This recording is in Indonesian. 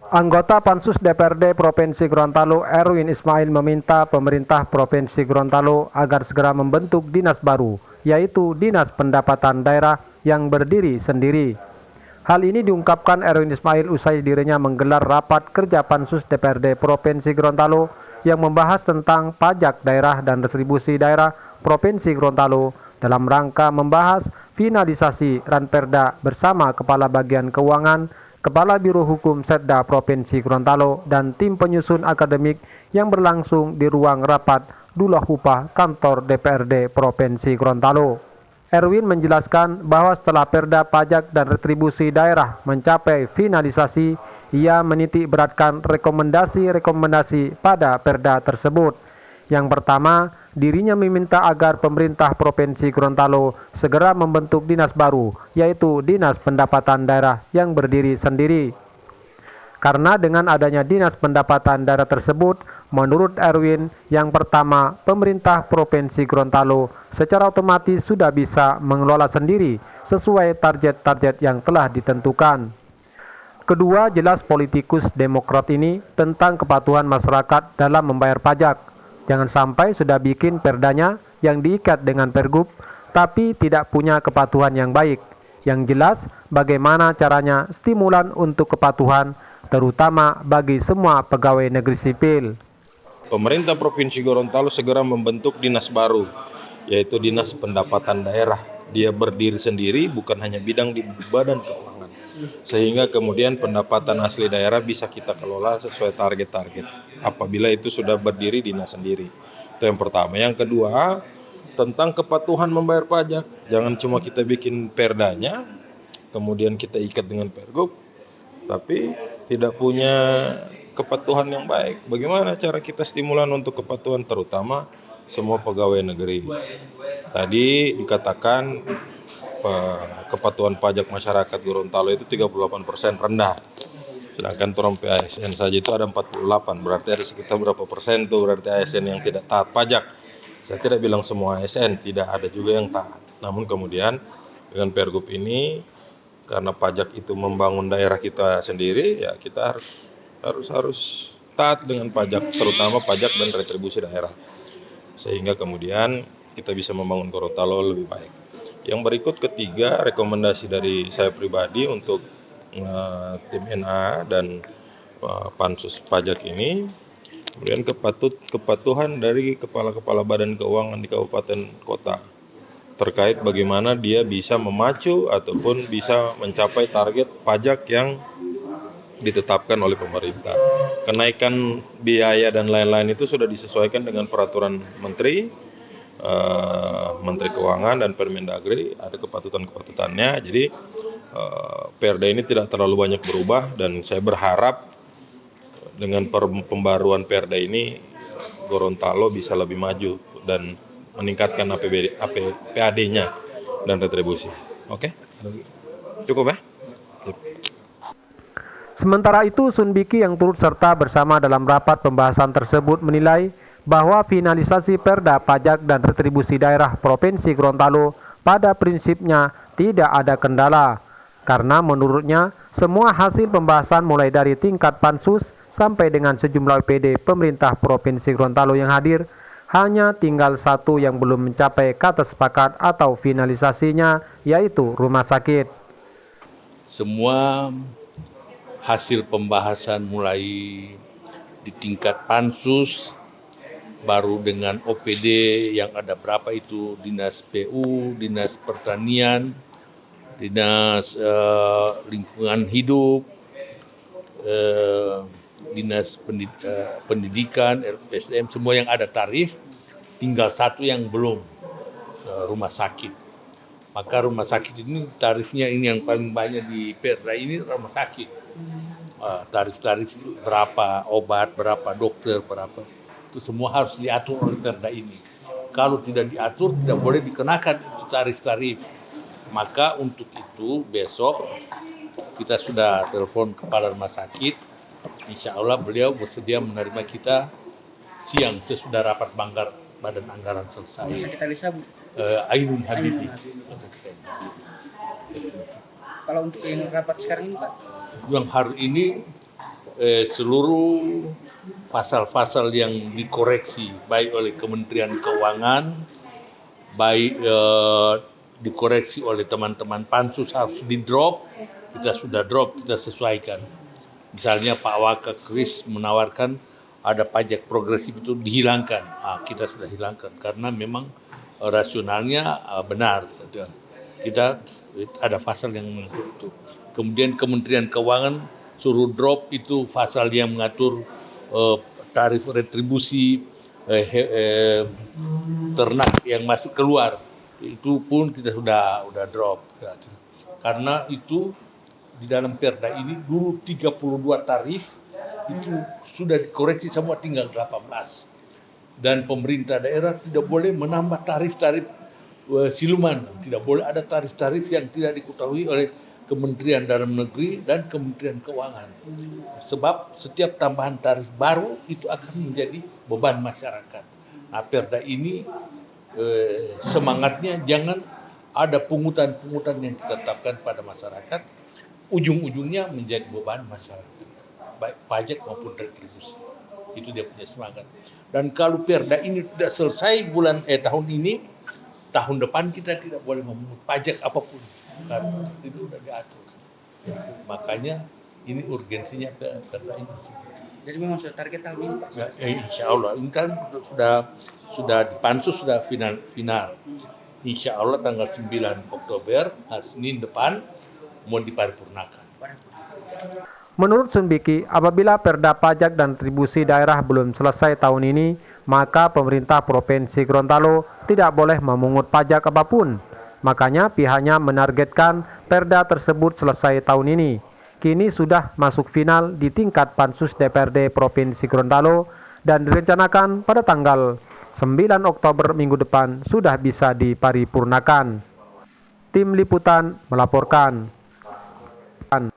Anggota Pansus DPRD Provinsi Gorontalo Erwin Ismail meminta pemerintah Provinsi Gorontalo agar segera membentuk dinas baru, yaitu Dinas Pendapatan Daerah yang berdiri sendiri. Hal ini diungkapkan Erwin Ismail usai dirinya menggelar rapat kerja Pansus DPRD Provinsi Gorontalo yang membahas tentang pajak daerah dan retribusi daerah Provinsi Gorontalo dalam rangka membahas finalisasi Ranperda bersama Kepala Bagian Keuangan, Kepala Biro Hukum Setda Provinsi Gorontalo, dan tim penyusun akademik yang berlangsung di ruang rapat Dullah Upah kantor DPRD Provinsi Gorontalo. Erwin menjelaskan bahwa setelah Perda Pajak dan Retribusi Daerah mencapai finalisasi, ia menitik beratkan rekomendasi-rekomendasi pada Perda tersebut. Yang pertama, dirinya meminta agar pemerintah Provinsi Gorontalo segera membentuk dinas baru, yaitu Dinas Pendapatan Daerah yang berdiri sendiri. Karena dengan adanya Dinas Pendapatan Daerah tersebut, menurut Erwin, yang pertama, pemerintah Provinsi Gorontalo secara otomatis sudah bisa mengelola sendiri sesuai target-target yang telah ditentukan. Kedua, jelas politikus Demokrat ini tentang kepatuhan masyarakat dalam membayar pajak. Jangan sampai sudah bikin perdanya yang diikat dengan pergub, tapi tidak punya kepatuhan yang baik. Yang jelas, bagaimana caranya stimulan untuk kepatuhan, terutama bagi semua pegawai negeri sipil. Pemerintah Provinsi Gorontalo segera membentuk dinas baru, yaitu Dinas Pendapatan Daerah. Dia berdiri sendiri, bukan hanya bidang di Badan Keuangan. Sehingga kemudian pendapatan asli daerah bisa kita kelola sesuai target-target apabila itu sudah berdiri dinas sendiri. Itu yang pertama. Yang kedua, tentang kepatuhan membayar pajak. Jangan cuma kita bikin perdanya, kemudian kita ikat dengan pergub, tapi tidak punya kepatuhan yang baik. Bagaimana cara kita stimulan untuk kepatuhan, terutama semua pegawai negeri? Tadi dikatakan kepatuhan pajak masyarakat Gorontalo itu 38% rendah. Sedangkan turun ASN saja itu ada 48. Berarti ada sekitar berapa persen tuh berarti ASN yang tidak taat pajak. Saya tidak bilang semua ASN, tidak, ada juga yang taat. Namun kemudian dengan pergub ini, karena pajak itu membangun daerah kita sendiri, ya kita harus taat dengan pajak, terutama pajak dan retribusi daerah. Sehingga kemudian kita bisa membangun Gorontalo lebih baik. Yang berikut ketiga, rekomendasi dari saya pribadi untuk tim NA dan pansus pajak ini, kemudian kepatuhan dari kepala-kepala badan keuangan di kabupaten kota terkait bagaimana dia bisa memacu ataupun bisa mencapai target pajak yang ditetapkan oleh pemerintah. Kenaikan biaya dan lain-lain itu sudah disesuaikan dengan peraturan Menteri Keuangan dan Permendagri, ada kepatutan-kepatutannya. Jadi Perda ini tidak terlalu banyak berubah, dan saya berharap dengan pembaruan Perda ini Gorontalo bisa lebih maju dan meningkatkan PAD-nya dan retribusi. Oke? Cukup ya? Sementara itu, Sun Biki yang turut serta bersama dalam rapat pembahasan tersebut menilai bahwa finalisasi Perda Pajak dan Retribusi Daerah Provinsi Gorontalo pada prinsipnya tidak ada kendala, karena menurutnya semua hasil pembahasan mulai dari tingkat pansus sampai dengan sejumlah OPD pemerintah Provinsi Gorontalo yang hadir, hanya tinggal satu yang belum mencapai kata sepakat atau finalisasinya, yaitu rumah sakit. Semua hasil pembahasan mulai di tingkat pansus, baru dengan OPD yang ada berapa itu, Dinas PU, Dinas Pertanian, Dinas Lingkungan Hidup, Dinas Pendidikan, RPSM, semua yang ada tarif, tinggal satu yang belum, rumah sakit. Maka rumah sakit ini tarifnya ini yang paling banyak di Perda ini, rumah sakit. Tarif-tarif berapa, obat berapa, dokter berapa, itu semua harus diatur oleh Perda ini. Kalau tidak diatur, tidak boleh dikenakan itu tarif-tarif. Maka untuk itu besok kita sudah telepon kepala rumah sakit. Insya Allah beliau bersedia menerima kita siang sesudah rapat banggar badan anggaran selesai. Rumah sakit Alisa, Bu? Ainun Habibi. Kalau untuk yang rapat sekarang ini, Pak? yang hari ini seluruh pasal-pasal yang dikoreksi baik oleh Kementerian Keuangan, baik dikoreksi oleh teman-teman pansus harus di-drop, kita sudah drop, kita sesuaikan. Misalnya Pak Wakakris menawarkan ada pajak progresif itu dihilangkan, kita sudah hilangkan karena memang rasionalnya benar. Kita ada pasal yang mengatur itu. Kemudian Kementerian Keuangan suruh drop itu pasal yang mengatur tarif retribusi ternak yang masuk keluar. Itu pun kita sudah drop. Karena itu di dalam Perda ini dulu 32 tarif itu sudah dikoreksi semua tinggal 18. Dan pemerintah daerah tidak boleh menambah tarif-tarif siluman, tidak boleh ada tarif-tarif yang tidak diketahui oleh Kementerian Dalam Negeri dan Kementerian Keuangan. Sebab setiap tambahan tarif baru itu akan menjadi beban masyarakat. Nah, Perda ini semangatnya jangan ada pungutan-pungutan yang kita tetapkan pada masyarakat, ujung-ujungnya menjadi beban masyarakat, baik pajak maupun retribusi. Itu dia punya semangat. Dan kalau Perda ini tidak selesai tahun ini, tahun depan kita tidak boleh memungut pajak apapun. Karena itu sudah diatur. Makanya ini urgensinya Perda ini. Jadi memang sudah target tahun ini, Pak? Insya Allah. Ini kan sudah di pansus sudah final. Insya Allah tanggal 9 Oktober, hari Senin depan mau diparipurnakan. Menurut Sunbiki, apabila Perda pajak dan retribusi daerah belum selesai tahun ini, maka pemerintah Provinsi Gorontalo tidak boleh memungut pajak apapun. Makanya pihaknya menargetkan Perda tersebut selesai tahun ini. Kini sudah masuk final di tingkat Pansus DPRD Provinsi Gorontalo dan direncanakan pada tanggal 9 Oktober minggu depan sudah bisa diparipurnakan. Tim Liputan melaporkan.